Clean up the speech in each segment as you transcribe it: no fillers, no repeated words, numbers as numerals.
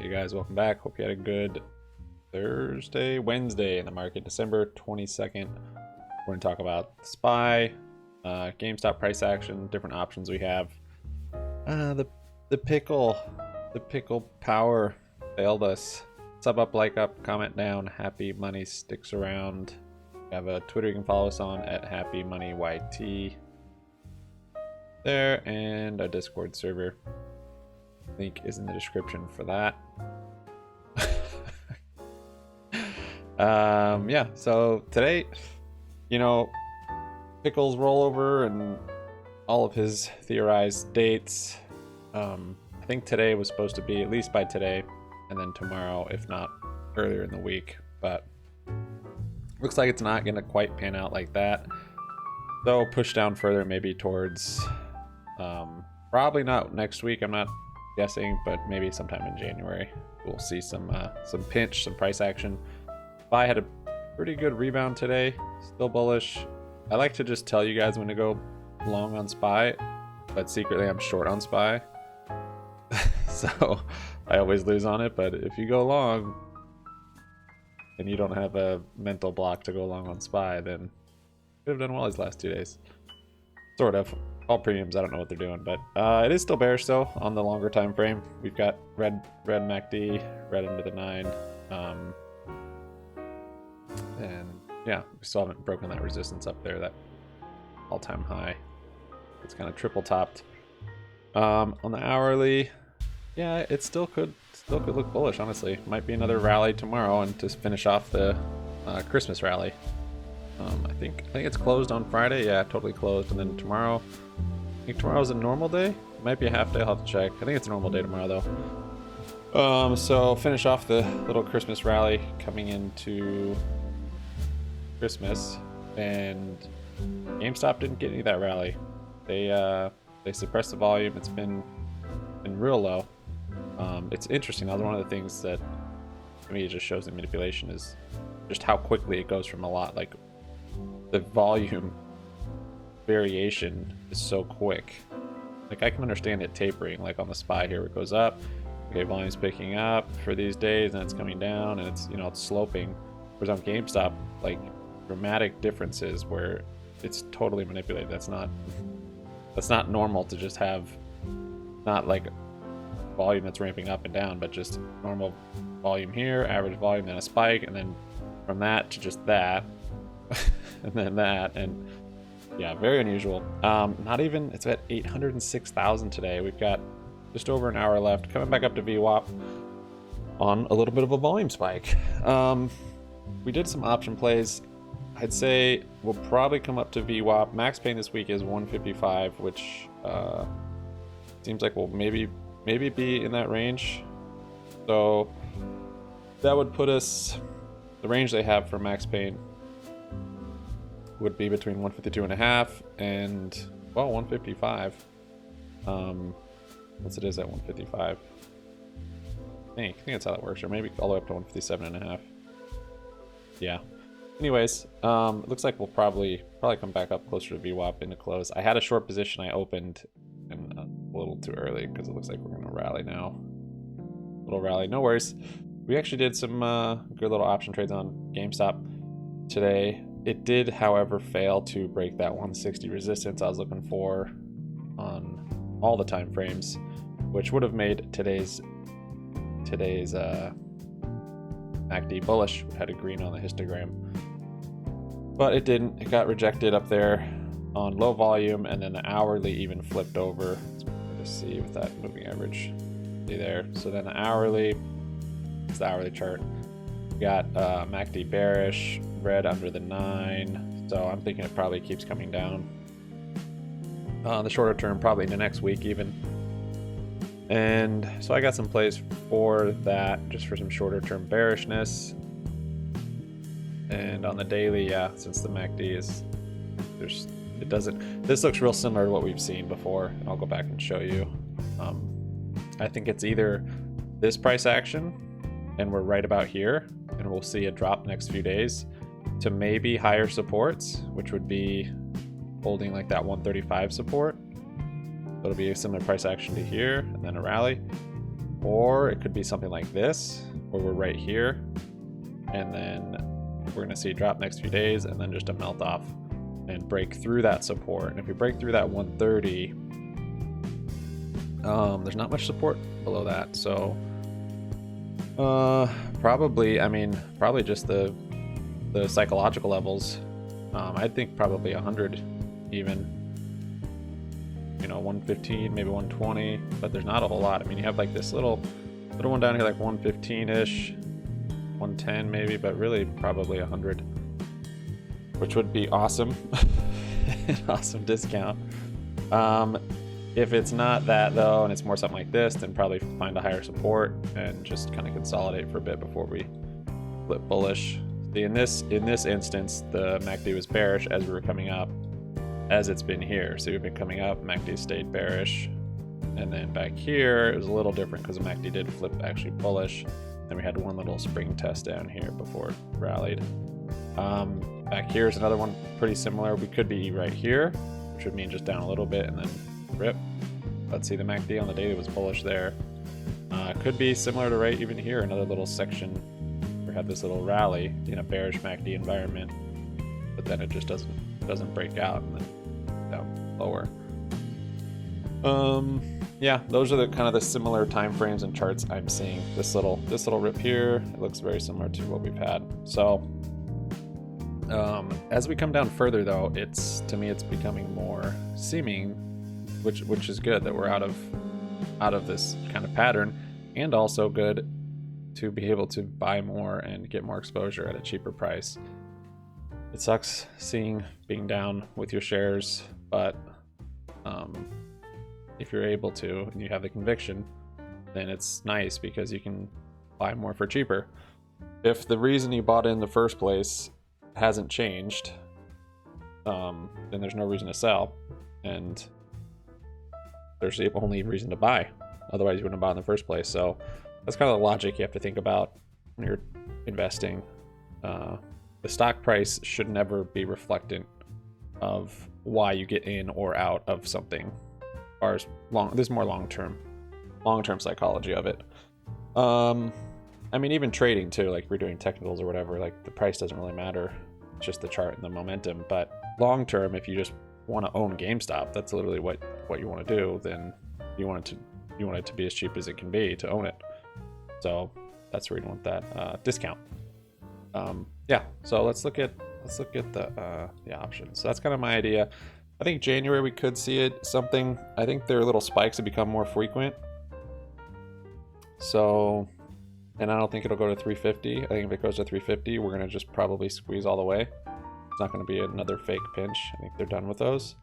Hey guys, welcome back. Hope you had a good Wednesday in the market, December 22nd. We're going to talk about SPY, GameStop price action, different options we have. The pickle power failed us. Sub up, like up, comment down. Happy Money sticks around. We have a Twitter you can follow us on at HappyMoneyYT there, and a Discord server. Link is in the description for that. Yeah, so today, Pickles rollover and all of his theorized dates. I think today was supposed to be at least by today, and then tomorrow, if not earlier in the week. But looks like it's not going to quite pan out like that. So push down further, maybe towards probably not next week. I'm not guessing, but maybe sometime in January we'll see some price action. SPY had a pretty good rebound today, still bullish. I like to just tell you guys when to go long on SPY, but secretly I'm short on SPY. So I always lose on it, but if you go long and you don't have a mental block to go long on SPY, then you could have done well these last 2 days. Sort of. All premiums, I don't know what they're doing, but it is still bearish though on the longer time frame. We've got red MACD, red under the 9, and yeah, we still haven't broken that resistance up there, that all-time high. It's kind of triple topped. On the hourly, yeah, it still could look bullish. Honestly, might be another rally tomorrow, and to finish off the Christmas rally. I think it's closed on Friday. Yeah, totally closed. And then tomorrow, I think tomorrow's a normal day. It might be a half day. I'll have to check. I think it's a normal day tomorrow though. So finish off the little Christmas rally coming into Christmas, and GameStop didn't get any of that rally. They suppressed the volume. It's been real low. It's interesting. That was one of the things that to me it just shows the manipulation is just how quickly it goes from a lot. Like the volume variation is so quick. Like I can understand it tapering, like on the SPY here, it goes up. Okay, volume's picking up for these days, and it's coming down, and it's it's sloping. Whereas on GameStop, like dramatic differences where it's totally manipulated. That's not normal to just have not like volume that's ramping up and down, but just normal volume here, average volume, then a spike, and then from that to just that, and then that, and yeah, very unusual. Not even, it's at 806,000 today. We've got just over an hour left, coming back up to VWAP on a little bit of a volume spike. We did some option plays. I'd say we'll probably come up to VWAP. Max pain this week is 155, which seems like we'll maybe be in that range. So that would put us, the range they have for max pain would be between 152.5 and, well, 155. Once it is at 155. I think that's how that works, or maybe all the way up to 157.5. Yeah. Anyways, it looks like we'll probably come back up closer to VWAP into close. I had a short position I opened and a little too early because it looks like we're gonna rally now. Little rally, no worries. We actually did some good little option trades on GameStop today. It did, however, fail to break that 160 resistance I was looking for on all the time frames, which would have made today's MACD bullish. We had a green on the histogram, but it didn't. It got rejected up there on low volume, and then the hourly even flipped over. Let's see with that moving average. See there. So then the hourly, it's the hourly chart. We got MACD bearish, red under the 9. So I'm thinking it probably keeps coming down. The shorter term, probably into next week even. And so I got some plays for that, just for some shorter term bearishness. And on the daily, yeah, since the MACD is, this looks real similar to what we've seen before, and I'll go back and show you. I think it's either this price action, and we're right about here, and we'll see a drop next few days, to maybe higher supports, which would be holding like that 135 support. It'll be a similar price action to here, and then a rally. Or it could be something like this, where we're right here, and then we're going to see a drop next few days, and then just a melt off and break through that support. And if we break through that 130, there's not much support below that. So probably, I mean, probably just the psychological levels. I'd think probably 100 even. 115, maybe 120, but there's not a whole lot. I mean, you have like this little one down here, like 115-ish, 110 maybe, but really probably 100, which would be awesome. An awesome discount. If it's not that though, and it's more something like this, then probably find a higher support and just kind of consolidate for a bit before we flip bullish. See, in this instance, the MACD was bearish as we were coming up, as it's been here. So we've been coming up, MACD stayed bearish, and then back here it was a little different because the MACD did flip actually bullish. Then we had one little spring test down here before it rallied. Back here is another one pretty similar. We could be right here, which would mean just down a little bit and then rip. Let's see, the MACD on the daily was bullish there. Could be similar to right even here, another little section where we had this little rally in a bearish MACD environment, but then it just doesn't break out and then down lower. Yeah, those are the kind of the similar time frames and charts I'm seeing. This little rip here, it looks very similar to what we've had. So as we come down further though, to me it's becoming more seeming, which is good that we're out of this kind of pattern, and also good to be able to buy more and get more exposure at a cheaper price. It sucks being down with your shares, but if you're able to and you have the conviction, then it's nice because you can buy more for cheaper. If the reason you bought in the first place hasn't changed, then there's no reason to sell, and there's the only reason to buy. Otherwise you wouldn't have bought in the first place. So that's kind of the logic you have to think about when you're investing. The stock price should never be reflectant of why you get in or out of something. This is more long-term psychology of it. I mean, even trading too, like if you're doing technicals or whatever, like the price doesn't really matter. It's just the chart and the momentum. But long-term, if you just want to own GameStop, that's literally what you want to do, then you want it to be as cheap as it can be to own it. So that's where you want that discount. Yeah, so let's look at the options. So that's kind of my idea. I think January we could see something. I think their little spikes have become more frequent. So, and I don't think it'll go to 350. I think if it goes to 350, we're gonna just probably squeeze all the way. It's not gonna be another fake pinch. I think they're done with those.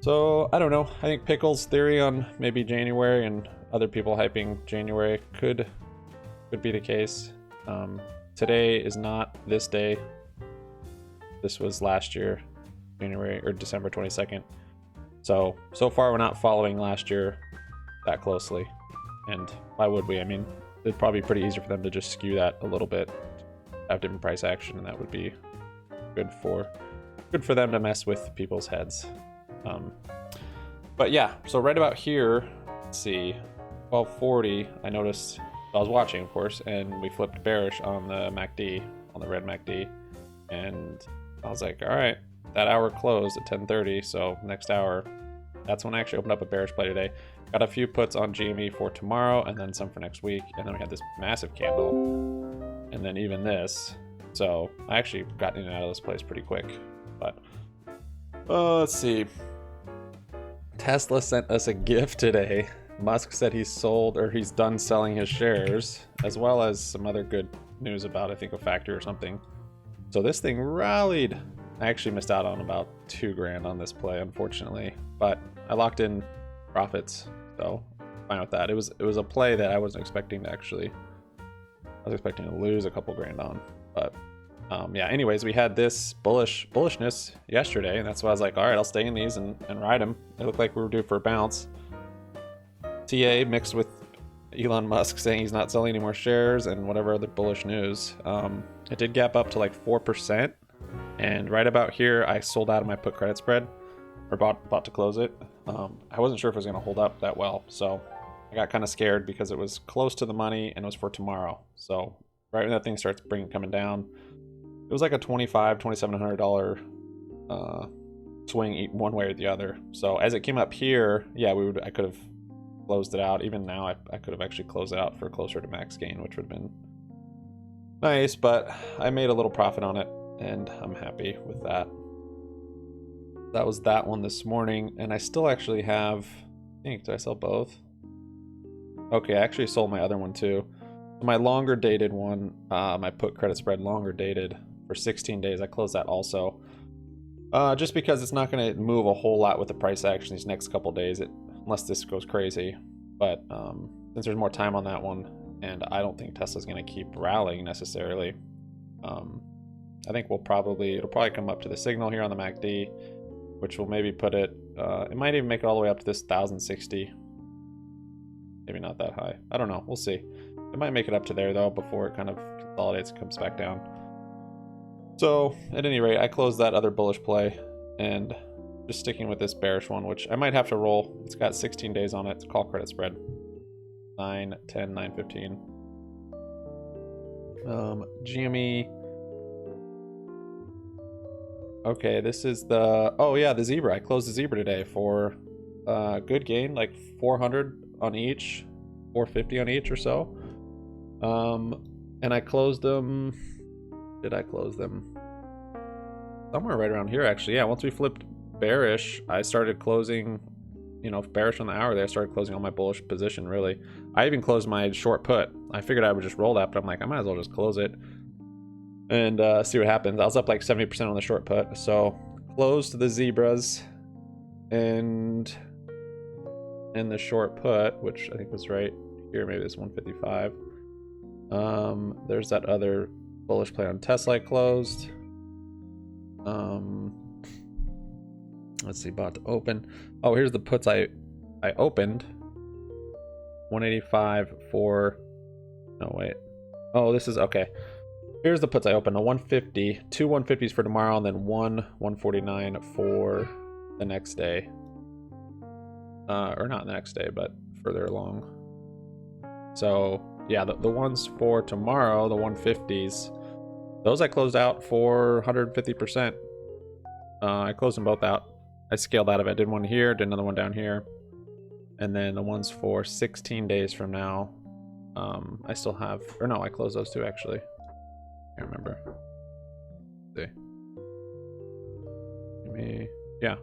So I don't know. I think Pickle's theory on maybe January and other people hyping January could be the case. Today is not this day. This was last year, January or December 22nd. So far we're not following last year that closely. And why would we? I mean, it'd probably be pretty easy for them to just skew that a little bit, have different price action, and that would be good for them to mess with people's heads. But yeah, so right about here, let's see, 1240, I noticed, I was watching, of course, and we flipped bearish on the MACD, on the red MACD, and I was like, all right, that hour closed at 10:30, so next hour, that's when I actually opened up a bearish play today. Got a few puts on GME for tomorrow, and then some for next week, and then we had this massive candle, and then even this. So I actually got in and out of this place pretty quick. But let's see. Tesla sent us a gift today. Musk said he's sold, or he's done selling his shares, as well as some other good news about, I think, a factory or something. So this thing rallied. I actually missed out on about $2,000 on this play, unfortunately, but I locked in profits, so fine with that. It was a play that I wasn't expecting to actually. I was expecting to lose a couple grand on, but yeah. Anyways, we had this bullishness yesterday, and that's why I was like, all right, I'll stay in these and ride them. It looked like we were due for a bounce. TA mixed with Elon Musk saying he's not selling any more shares and whatever other bullish news. It did gap up to like 4%, and right about here, I sold out of my put credit spread, or about to close it. I wasn't sure if it was going to hold up that well, so I got kind of scared because it was close to the money and it was for tomorrow. So right when that thing starts coming down, it was like a $2,700 swing one way or the other. So as it came up here, yeah, I could have closed it out. Even now, I could have actually closed it out for closer to max gain, which would have been nice, but I made a little profit on it and I'm happy with that. That was that one this morning, and I still actually have, I think, did I sell both? Okay, I actually sold my other one too. My longer dated one, my put credit spread longer dated for 16 days, I closed that also. Just because it's not going to move a whole lot with the price action these next couple days, unless this goes crazy. But since there's more time on that one, and I don't think Tesla's going to keep rallying necessarily, I think it'll probably come up to the signal here on the MACD, which will maybe put it, it might even make it all the way up to this 1060. Maybe not that high. I don't know. We'll see. It might make it up to there though before it kind of consolidates and comes back down. So at any rate, I closed that other bullish play and just sticking with this bearish one, which I might have to roll. It's got 16 days on it. It's call credit spread. 9, 10, 9, 15. GME. Okay, this is the, oh yeah, the zebra. I closed the zebra today for good gain, like 400 on each, 450 on each or so. And I closed them, did I close them? Somewhere right around here actually. Yeah, once we flipped bearish, I started closing, you know, bearish on the hour there, I started closing all my bullish position really. I even closed my short put. I figured I would just roll that, but I'm like, I might as well just close it and see what happens. I was up like 70% on the short put, so closed the zebras and the short put, which I think was right here, maybe this 155. There's that other bullish play on Tesla I closed. Let's see, bought to open. Oh, here's the puts I opened. 185 for, no wait. Oh, this is okay. Here's the puts I opened, a 150, two 150s for tomorrow, and then one 149 for the next day. Or not the next day, but further along. So yeah, the ones for tomorrow, the 150s, those I closed out for 150%. I closed them both out. I scaled out of it. Did one here, did another one down here. And then the ones for 16 days from now, I still have, or no, I closed those two actually. Can't remember. Let's see. Maybe, yeah.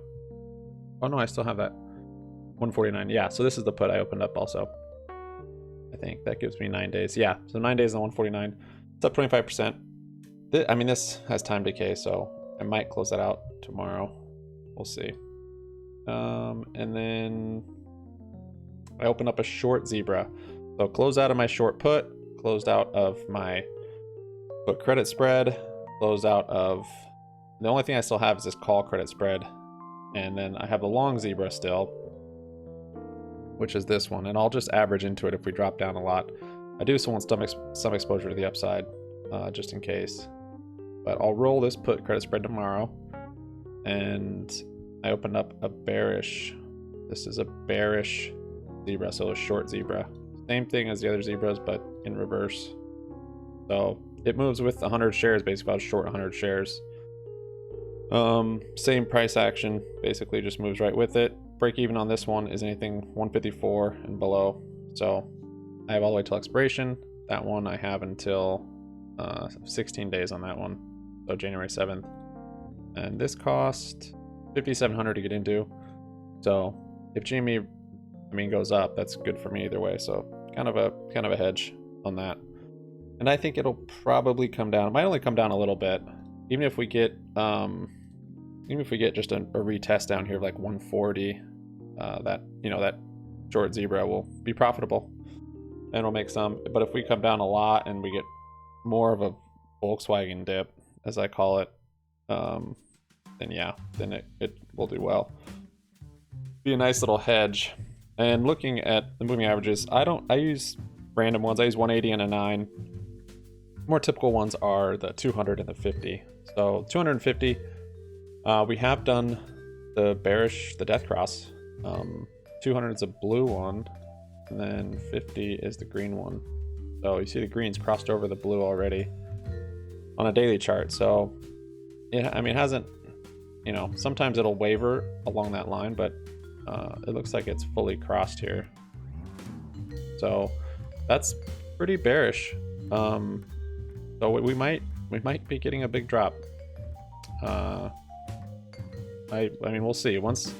Oh no, I still have that. 149. Yeah, so this is the put I opened up also. I think that gives me 9 days. Yeah, so 9 days on 149. It's up 25%. I mean, this has time decay, so I might close that out tomorrow. We'll see. And then I opened up a short zebra. So close out of my short put, closed out of my put credit spread, closed out of, the only thing I still have is this call credit spread. And then I have the long zebra still, which is this one. And I'll just average into it if we drop down a lot. I do still want some exposure to the upside, just in case. But I'll roll this put credit spread tomorrow. And I opened up a bearish, this is a bearish zebra, so a short zebra. Same thing as the other zebras, but in reverse. So it moves with 100 shares, basically. I was short 100 shares. Same price action, basically just moves right with it. Break even on this one is anything 154 and below. So I have all the way till expiration. That one I have until 16 days on that one. So January 7th. And this cost $5,700 to get into. So if GME, I mean, goes up, that's good for me either way. So kind of a hedge on that. And I think it'll probably come down. It might only come down a little bit, even if we get just a retest down here of like 140. That, you know, that short zebra will be profitable and it'll make some. But if we come down a lot and we get more of a Volkswagen dip, as I call it, then yeah, then it will do well. Be a nice little hedge. And looking at the moving averages, I use random ones. I use 180 and a 9. More typical ones are the 200 and the 50. So 250, we have done the bearish, the death cross. 200 is a blue one. and then 50 is the green one. So you see the green's crossed over the blue already on a daily chart. So yeah, I mean, it hasn't, you know, sometimes it'll waver along that line, but it looks like it's fully crossed here. So that's pretty bearish. So we might be getting a big drop. I mean, we'll see. Once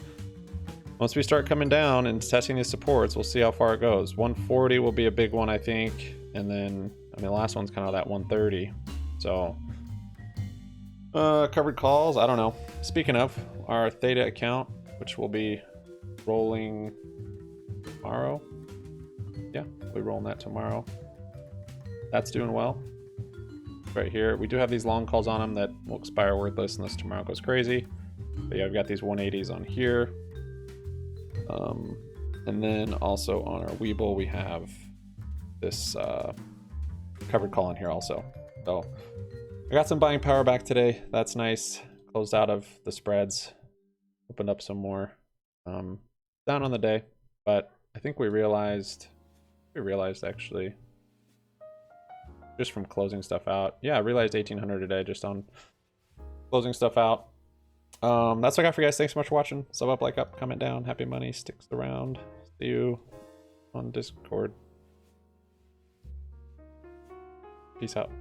we start coming down and testing these supports, we'll see how far it goes. 140 will be a big one, I think. And then, I mean, the last one's kind of that 130. So, covered calls, I don't know. Speaking of, our Theta account, which will be rolling tomorrow. Yeah, we'll be rolling that tomorrow. That's doing well. Right here, we do have these long calls on them that will expire worthless unless tomorrow goes crazy. But yeah, I've got these 180s on here. And then also on our Weeble, we have this covered call in here also. So I got some buying power back today. That's nice. Closed out of the spreads. Opened up some more. Down on the day. But I think we realized actually, just from closing stuff out. Yeah, I realized 1800 a day just on closing stuff out. That's what I got for you guys. Thanks so much for watching. Sub up, like up, comment down. Happy money sticks around. See you on Discord. Peace out.